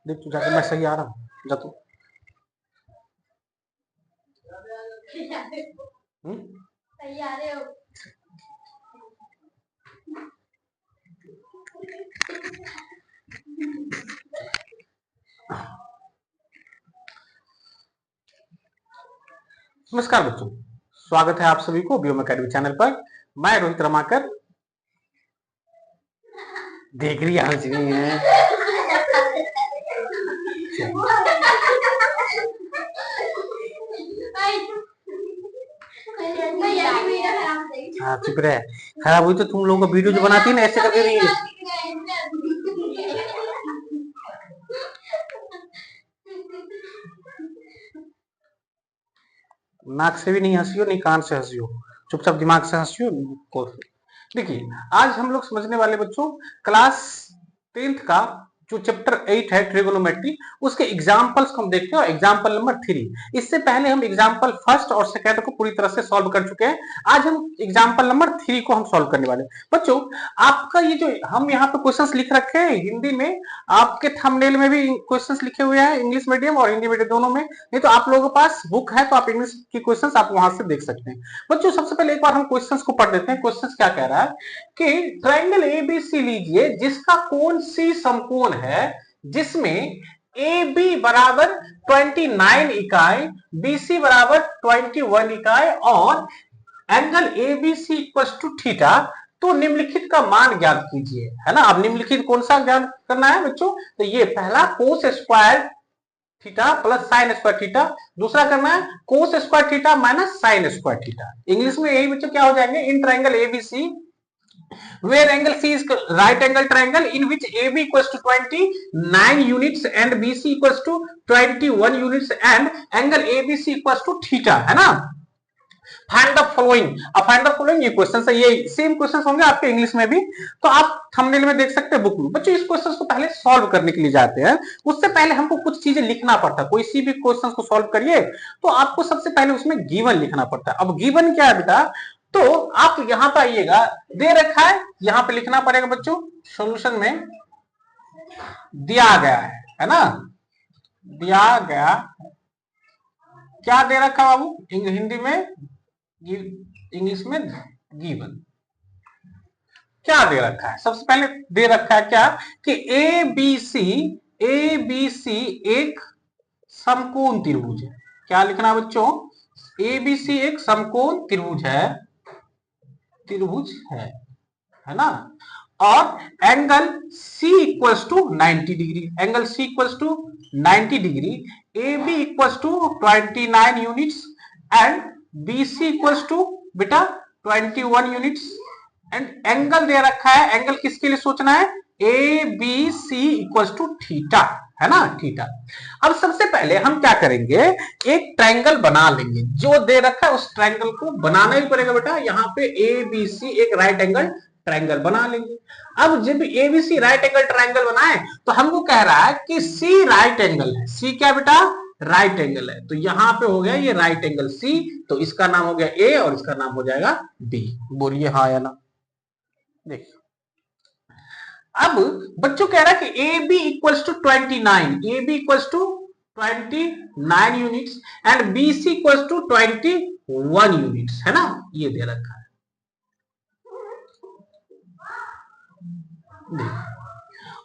देख तू जाके, मैं सही आ रहा हूँ, जा तू। सही आ रहे हो। नमस्कार बच्चों, स्वागत है आप सभी को व्योम अकेडमी चैनल पर। मैं रोहित रमाकर। देख रही हंस रही है। हाँ चुप रहे, खराब हुई तो तुम लोगों को वीडियो जो बनाती है ना ऐसे करके रही है। नाक से भी नहीं हंसियो, नहीं कान से हंसियो, चुपचाप दिमाग से हंसियो। देखिए, आज हम लोग समझने वाले बच्चों क्लास 10th का जो चैप्टर 8 है ट्रिगोनोमेट्री, उसके एग्जांपल्स को हम देखते हैं। Example number 3। इससे पहले हम एग्जांपल फर्स्ट और सेकंड को पूरी तरह से सॉल्व कर चुके हैं। आज हम एग्जांपल नंबर 3 को हम सॉल्व करने वाले हैं। बच्चों, आपका ये जो हम यहाँ पे क्वेश्चंस लिख रखे हैं हिंदी में, आपके थंबनेल में भी क्वेश्चंस लिखे हुए हैं इंग्लिश मीडियम और हिंदी मीडियम दोनों में। नहीं तो आप लोगों के पास बुक है तो आप इंग्लिश की क्वेश्चंस आप वहां से देख सकते हैं। बच्चों, सबसे पहले एक बार हम क्वेश्चंस को पढ़ लेते हैं। क्वेश्चंस क्या कह रहा है कि ट्रायंगल एबीसी लीजिए जिसका कोण सी समकोण है, जिसमें ए बी बराबर 29 इकाई, बीसी बराबर 21 इकाई और angle A B C equal to theta, तो निम्नलिखित का मान ज्ञात कीजिए। है ना। अब निम्नलिखित कौन सा ज्ञात करना है बच्चों? तो ये पहला cos square theta plus sine square theta, दूसरा करना है cos square theta minus sine square theta. English में यही बच्चों क्या हो जाएंगे, in triangle ABC where angle C is right angle triangle in which AB equals to 29 units and BC equals to 21 units and angle ABC equals to theta, है ना। Find the following. अब find the following ये question है, ये same question होंगे आपके English में भी, तो आप थंबनेल में देख सकते हैं बुक में। बच्चों, इस क्वेश्चन को पहले सॉल्व करने के लिए जाते हैं, उससे पहले हमको कुछ चीजें लिखना पड़ता है। कोई सी भी क्वेश्चन को सॉल्व करिए तो आपको सबसे पहले उसमें गिवन लिखना पड़ता है। अब गिवन क्या है बेटा, तो आप यहाँ पे आइएगा, दे रखा है, यहाँ पे लिखना पड़ेगा बच्चों। सॉल्यूशन में दिया गया है ना, दिया गया, क्या दे रखा बाबू हिंदी में, इंग्लिश में गिवन। क्या दे रखा है? सबसे पहले दे रखा है क्या कि ए बी सी एक समकोण त्रिभुज है। क्या लिखना बच्चों? ए बी सी एक समकोण त्रिभुज है ना। और angle C equals to 90 degree, angle C equals to 90 degree, A B equals to 29 units and BC equals to बेटा 21 यूनिट्स एंड एंगल दे रखा है। एंगल किसके लिए सोचना है? A B C equals to theta, है ना, थीटा। अब सबसे पहले हम क्या करेंगे, एक ट्रायंगल बना लेंगे। जो दे रखा है उस ट्रायंगल को बनाना ही पड़ेगा बेटा। यहाँ पे ए बी सी एक राइट एंगल ट्रायंगल बना लेंगे। अब जब एबीसी राइट एंगल ट्रायंगल बनाए तो हमको कह रहा है कि सी राइट एंगल है। सी क्या बेटा? राइट एंगल है। तो यहां पे हो गया ये राइट एंगल सी, तो इसका नाम हो गया ए और इसका नाम हो जाएगा बी। बोलिए हाँ या ना। देखिए, अब बच्चों कह रहा है कि A B equals to 29, A B equals to 29 units and B C equals to 21 units, है ना। ये दे रखा है।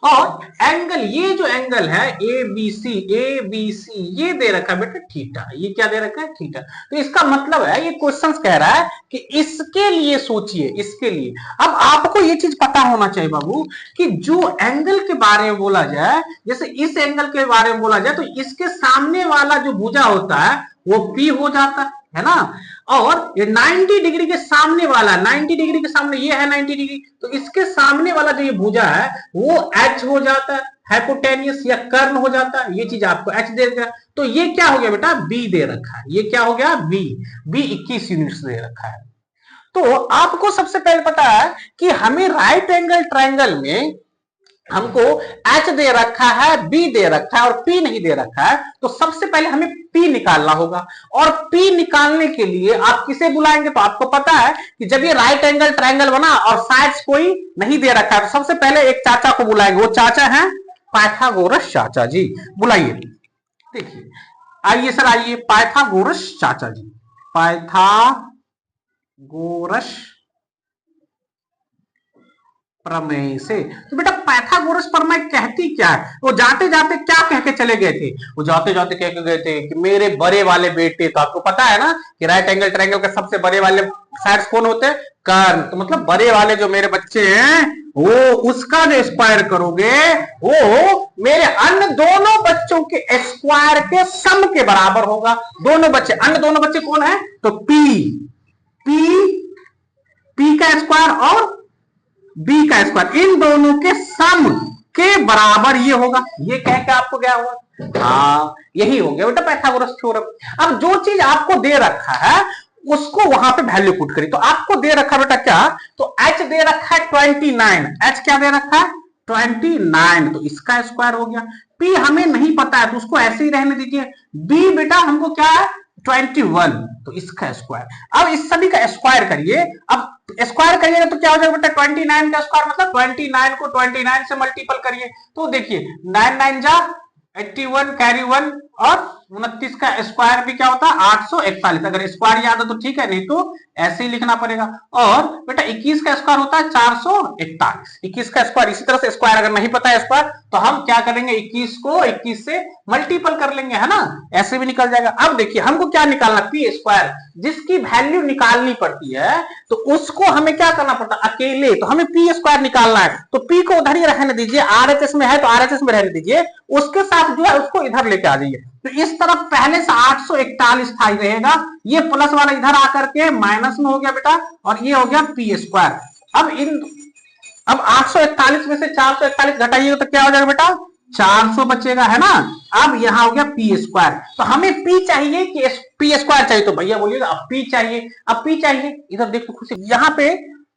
और एंगल, ये जो एंगल है ए बी सी ये दे रखा है बेटा थीटा। ये क्या दे रखा है? थीटा। तो इसका मतलब है, ये क्वेश्चन कह रहा है कि इसके लिए सोचिए, इसके लिए। अब आपको ये चीज पता होना चाहिए बाबू कि जो एंगल के बारे में बोला जाए, जैसे इस एंगल के बारे में बोला जाए तो इसके सामने वाला जो भुजा होता है वो पी हो जाता है ना। और ये 90 डिग्री के सामने वाला, 90 डिग्री के सामने ये है 90 डिग्री, तो इसके सामने वाला जो ये भुजा है वो एच हो जाता है, हाइपोटेनियस या कर्ण हो जाता है। ये चीज आपको एच दे रखा है। तो ये क्या हो गया बेटा? बी दे रखा है। ये क्या हो गया? बी। बी 21 यूनिट्स दे रखा है। तो आपको सबसे पहले पता है कि हमें राइट एंगल ट्रायंगल में हमको H दे रखा है, B दे रखा है और P नहीं दे रखा है। तो सबसे पहले हमें P निकालना होगा। और P निकालने के लिए आप किसे बुलाएंगे? तो आपको पता है कि जब ये राइट एंगल ट्रायंगल बना और साइड्स कोई नहीं दे रखा है तो सबसे पहले एक चाचा को बुलाएंगे। वो चाचा है पाइथागोरस चाचा जी, बुलाइए। देखिए आइए सर, आइए पाइथागोरस चाचा जी, पाइथागोरस प्रमेय से। तो बेटा पाइथागोरस प्रमेय कहती क्या है? वो जाते जाते क्या कह के चले गए थे? वो जाते जाते कह के गए थे कि मेरे बड़े वाले बेटे, तो आपको पता है ना कि राइट एंगल ट्रायंगल के सबसे बड़े वाले साइड्स कौन होते हैं? कर्ण। तो मतलब बड़े वाले जो मेरे बच्चे हैं वो उसका जो स्क्वायर करोगे वो मेरे अन्य दोनों बच्चों के स्क्वायर के सम के बराबर होगा। दोनों बच्चे, अन्य दोनों बच्चे कौन है? तो पी का स्क्वायर और बी का स्क्वायर, इन दोनों के सम के बराबर ये होगा। ये कह के आपको क्या हुआ? हाँ यही हो गया बेटा पाइथागोरस थ्योरम। अब जो चीज आपको दे रखा है उसको वहां पे वैल्यू पुट करी। तो आपको दे रखा बेटा क्या? तो h दे रखा है 29। h क्या दे रखा है? 29। तो इसका स्क्वायर हो गया। p हमें नहीं पता है तो उसको ऐसे ही रहने दीजिए। b बेटा हमको क्या है? 21। तो इसका स्क्वायर। अब इस सभी का स्क्वायर करिए। अब स्क्वायर करिएगा तो क्या हो जाएगा बेटा? 29 का स्क्वायर मतलब 29 को 29 से मल्टीपल करिए। तो देखिए 9 9 जा 81, कैरी 1 और 29 का स्क्वायर भी क्या होता है? 841। अगर स्क्वायर याद है तो ठीक है, नहीं तो ऐसे ही लिखना पड़ेगा। और बेटा 21 का स्क्वायर होता है 441। 21 का स्क्वायर, इसी तरह से स्क्वायर अगर नहीं पता है स्क्वायर तो हम क्या करेंगे? 21 को 21 से मल्टीपल कर लेंगे, है ना? ऐसे भी निकल जाएगा। अब देखिए हमको क्या निकालना? P square. जिसकी वैल्यू निकालनी पड़ती है तो उसको हमें क्या करना पड़ता है? अकेले। तो हमें पी स्क्वायर निकालना है तो पी को उधर ही रहने दीजिए। आरएचएस में है तो आरएचएस में रहने दीजिए, उसके साथ जो है उसको इधर लेके आ जाइए। तो इस तरफ पहले से 841 था ही रहेगा, ये प्लस वाला इधर आकर के माइनस में हो गया बेटा, और ये हो गया पी स्क्वायर। अब 841 में से 441 घटाइएगा तो क्या हो जाएगा बेटा? 400 बचेगा, है ना? अब यहां हो गया पी स्क्वायर। तो हमें पी चाहिए कि पी स्क्वायर चाहिए? तो भैया बोलिएगा अब पी चाहिए। अब पी चाहिए, इधर देखो खुशी, यहां पे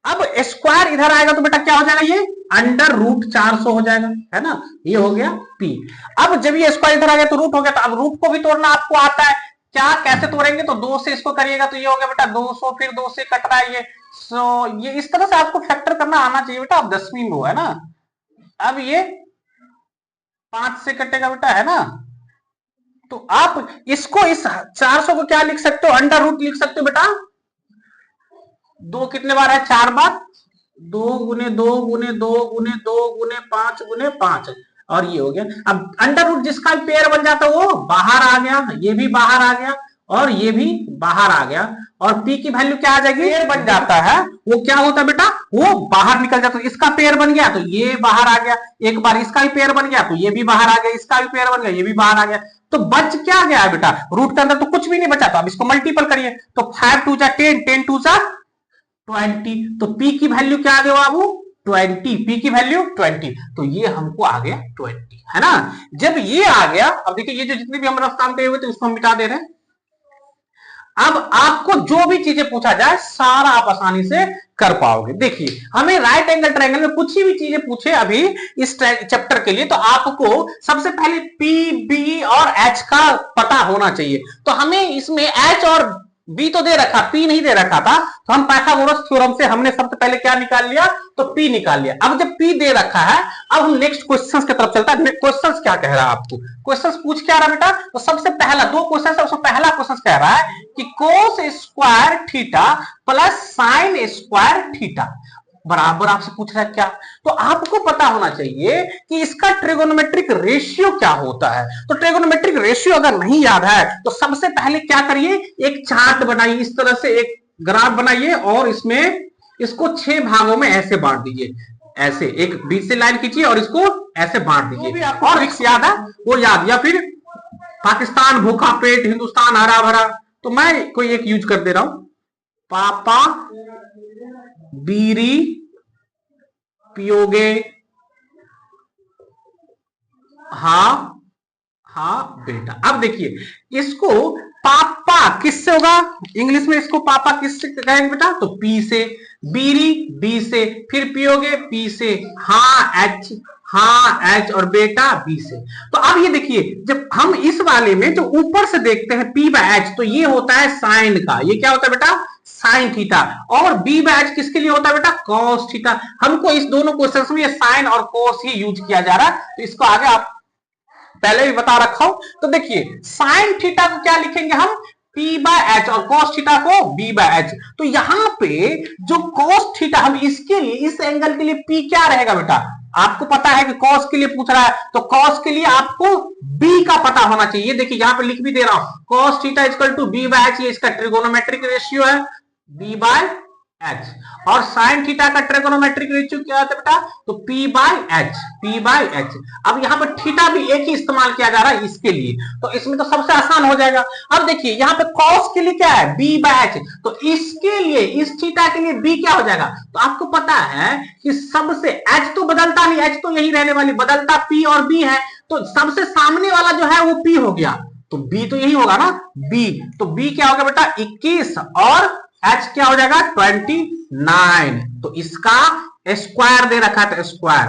अब स्क्वायर इधर आएगा तो बेटा क्या हो जाएगा? ये अंडर रूट 400 हो जाएगा, है ना? ये हो गया पी। अब जब ये स्क्वायर इधर आ गया तो रूट हो गया। तो अब रूट को भी तोड़ना आपको आता है क्या? कैसे तोड़ेंगे? तो 2 से इसको करिएगा तो ये हो गया बेटा 200, फिर 2 से कट रहा है ये। सो ये इस तरह से आपको फैक्टर करना आना चाहिए बेटा। अब 10वीं में हो, है ना? अब ये 5 से कटेगा बेटा, है ना? तो आप इसको, इस 400 को क्या लिख सकते हो? अंडर रूट लिख सकते हो बेटा। 2 कितने बार है? 4 बार। 2 गुने 2 गुने 2 गुने 2 गुने 5 गुने 5, और ये हो गया। अब अंडर रूट जिसका भी पेयर बन जाता है वो बाहर आ गया, ये भी बाहर आ गया और ये भी बाहर आ गया। और p की वैल्यू क्या आ जाएगी? पेयर बन जाता है वो क्या होता है बेटा? वो बाहर निकल जाता है। इसका पेयर बन गया तो ये बाहर आ गया, एक बार इसका भी पेयर बन गया तो ये भी बाहर आ गया, इसका भी पेयर बन गया, ये भी बाहर आ गया। तो बच क्या गया है बेटा? रूट के अंदर तो कुछ भी नहीं बचा। तो अब इसको मल्टीपल करिए तो 5 2 जा 10, 10 2 जा 20। तो p की वैल्यू क्या आ गया बाबू? 20। p की वैल्यू 20। तो ये हमको आ गया 20, है ना? जब ये आ गया, अब देखिए ये जो जितने भी हम रफ काम करे हुए थे उसको हम मिटा दे रहे हैं। अब आपको जो भी चीजें पूछा जाए सारा आप आसानी से कर पाओगे। देखिए हमें राइट एंगल ट्रायंगल में कुछ भी चीजें पूछे अभी इस चैप्टर के लिए तो आपको सबसे पहले पी, बी और एच का पता होना चाहिए। तो हमें इसमें एच और बी तो दे रखा, पी नहीं दे रखा था। तो हम पाइथागोरस थ्योरम से हमने सबसे पहले क्या निकाल लिया? तो पी निकाल लिया। अब जब पी दे रखा है अब हम नेक्स्ट क्वेश्चंस की तरफ चलता है। क्वेश्चंस क्या कह रहा है आपको? क्वेश्चंस पूछ क्या रहा बेटा? तो सबसे पहला 2 क्वेश्चन, सबसे पहला क्वेश्चन कह रहा है कि cos square theta plus sine square theta बराबर आपसे पूछ रहा है क्या? तो आपको पता होना चाहिए कि इसका ट्रिगोनोमेट्रिक रेशियो क्या होता है। तो ट्रिगोनोमेट्रिक रेशियो अगर नहीं याद है तो सबसे पहले क्या करिए? एक चार्ट बनाइए, इस तरह से एक ग्राफ बनाइए और इसमें इसको 6 भागों में ऐसे बांट दीजिए। ऐसे एक बीच से लाइन खींचिए और इसको ऐसे बांट दीजिए। और रिक्स याद है वो याद, या फिर पाकिस्तान भूखा पेट, हिंदुस्तान हरा भरा। तो मैं कोई एक यूज कर दे रहा हूं, पापा बीरी पियोगे हाँ हाँ बेटा। अब देखिए इसको पापा किससे होगा? इंग्लिश में इसको पापा किससे कहेंगे बेटा? तो पी से, बीरी बी से, फिर पियोगे पी से, हाँ एच और बेटा बी से। तो अब ये देखिए जब हम इस वाले में जो ऊपर से देखते हैं पी बाय एच तो ये होता है साइन का। ये क्या होता है बेटा? साइन थीटा, और बी बाय एच किसके लिए होता है बेटा, कॉस थीटा। हमको इस दोनों क्वेश्चन में ये साइन और कॉस ही यूज किया जा रहा है, तो इसको आगे आप पहले भी बता रखा हूं। तो देखिए साइन थीटा को क्या लिखेंगे हम, P बाय एच, और cos थीटा को B बाय एच। तो यहां पे जो cos थीटा, हम इसके लिए, इस एंगल के लिए P क्या रहेगा बेटा, आपको पता है कि cos के लिए पूछ रहा है, तो cos के लिए आपको B का पता होना चाहिए। देखिए यहां पे लिख भी दे रहा हूं, cos theta equal to B by H, ये इसका ट्रिगोनोमेट्रिक रेशियो है B बाय एच, और साइन थीटा का ट्रिगोनोमेट्रिक रेशियो क्या होता है बेटा, तो P by H, P by H. अब यहाँ पर थीटा भी एक ही इस्तेमाल किया जा रहा है इसके लिए, तो इसमें तो सबसे आसान हो जाएगा। अब देखिए यहाँ पे cos के लिए क्या है, B बाय एच, तो इसके लिए, इस थीटा के लिए B क्या हो जाएगा, तो आपको पता है कि सबसे h तो बदलता नहीं, h तो यही रहने वाली, बदलता P और B है, तो सबसे सामने वाला जो है वो P हो गया, तो B तो यही होगा ना, B, तो B क्या होगा बेटा 21, और h क्या हो जाएगा 29, तो इसका स्क्वायर दे रखा है, तो स्क्वायर,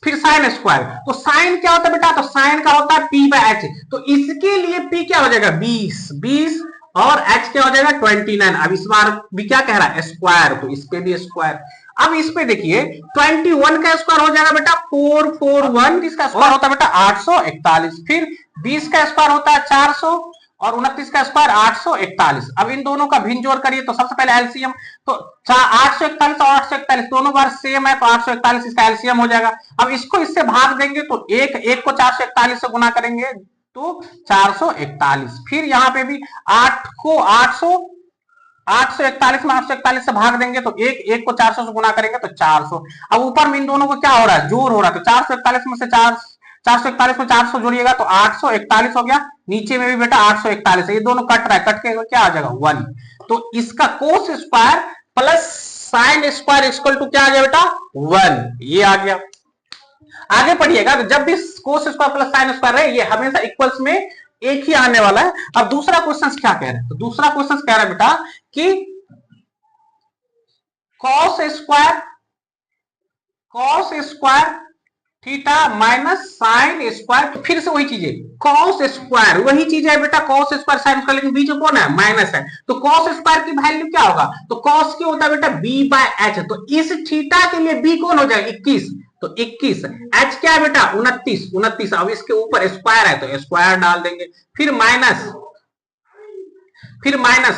फिर साइन स्क्वायर, तो साइन क्या होता है बेटा, तो साइन का होता है P बाय एच, तो इसके लिए P क्या हो जाएगा 20, और h क्या हो जाएगा 29। अब इस बार भी क्या कह रहा है, स्क्वायर, तो इस पे भी स्क्वायर। अब इस पे देखिए 21 का स्क्वायर हो जाएगा बेटा 441, इसका स्क्वायर होता है बेटा 841, फिर 20 का स्क्वायर होता है 400, और 29 का स्क्वायर 841। अब इन दोनों का भिन्न जोड़ करिए, तो सबसे पहले एलसीएम, तो 841 और 841 दोनों बार सेम है, तो 841 इसका एलसीएम हो जाएगा। अब इसको इससे भाग देंगे, तो एक को 441 से गुना करेंगे तो 441, फिर यहाँ पे भी 8 को 841 में 841 से भाग देंगे, तो एक को 400 से गुना करेंगे तो 400। अब ऊपर में इन दोनों को क्या हो रहा है, जोड़ हो रहा है, तो 441 में से 441 में 400 जोड़िएगा तो 841 हो गया, नीचे में भी बेटा 841 है, ये दोनों कट रहा है, कट के क्या आ जाएगा 1, तो इसका cos square plus sine square equal to क्या आ गया बेटा 1, ये आ गया। आगे पढ़िएगा, तो जब भी कोस स्क्वायर प्लस साइन स्क्वायर है, ये हमेशा इक्वल्स में एक ही आने वाला है। अब दूसरा क्वेश्चन क्या कह रहे हैं, तो दूसरा क्वेश्चन कह रहा है बेटा कि cos square theta minus sine square, फिर से वही चीज है, कॉस स्क्वायर वही चीज है बेटा, कॉस स्क्वायर साइन स्क्वायर, लेकिन बीच में कौन है, माइनस है, तो कॉस स्क्वायर की वैल्यू क्या होगा, तो कॉस की होता है बेटा b बाय एच, तो इस थीटा के लिए b कौन हो जाएगा 21, तो 21, h क्या है बेटा 29, अब इसके ऊपर स्क्वायर है तो स्क्वायर डाल देंगे, फिर माइनस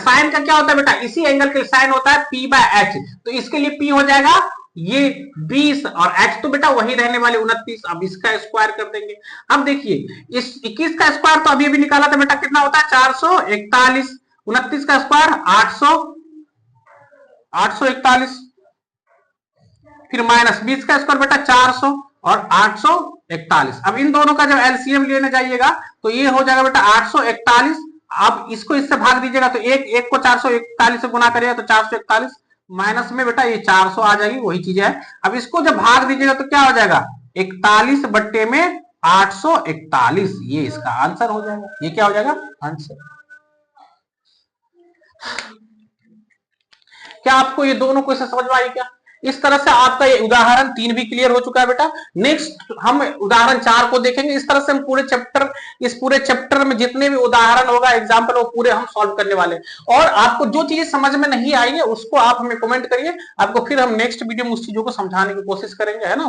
साइन का क्या होता है बेटा, इसी एंगल के लिए साइन होता है p बाय एच, तो इसके लिए p हो जाएगा ये 20, और h तो बेटा वही रहने वाले 29, अब इसका स्क्वायर कर देंगे। अब देखिए इस 21 का स्क्वायर तो अभी निकाला था बेटा, कितना होता है 441, 29 का स्क्वायर 841, फिर माइनस 20 का स्क्वायर बेटा 400 और 841। अब इन दोनों का जब एलसीएम लेने जाइएगा तो ये हो जाएगा बेटा 841, अब इसको इससे भाग दीजिएगा तो एक को 441 से गुना करिएगा तो 441, माइनस में बेटा ये 400 आ जाएगी, वही चीज है। अब इसको जब भाग दीजिएगा तो क्या हो जाएगा 41 बट्टे में 841, ये इसका आंसर हो जाएगा, ये क्या हो जाएगा आंसर। क्या आपको ये दोनों क्वेश्चन समझ में आई क्या? इस तरह से आपका ये उदाहरण 3 भी क्लियर हो चुका है बेटा। नेक्स्ट हम उदाहरण 4 को देखेंगे। इस तरह से हम इस पूरे चैप्टर में जितने भी उदाहरण होगा एग्जाम्पल, वो पूरे हम सॉल्व करने वाले हैं। और आपको जो चीजें समझ में नहीं आई है उसको आप हमें कमेंट करिए, आपको फिर हम नेक्स्ट वीडियो में उस चीजों को समझाने की कोशिश करेंगे, है ना।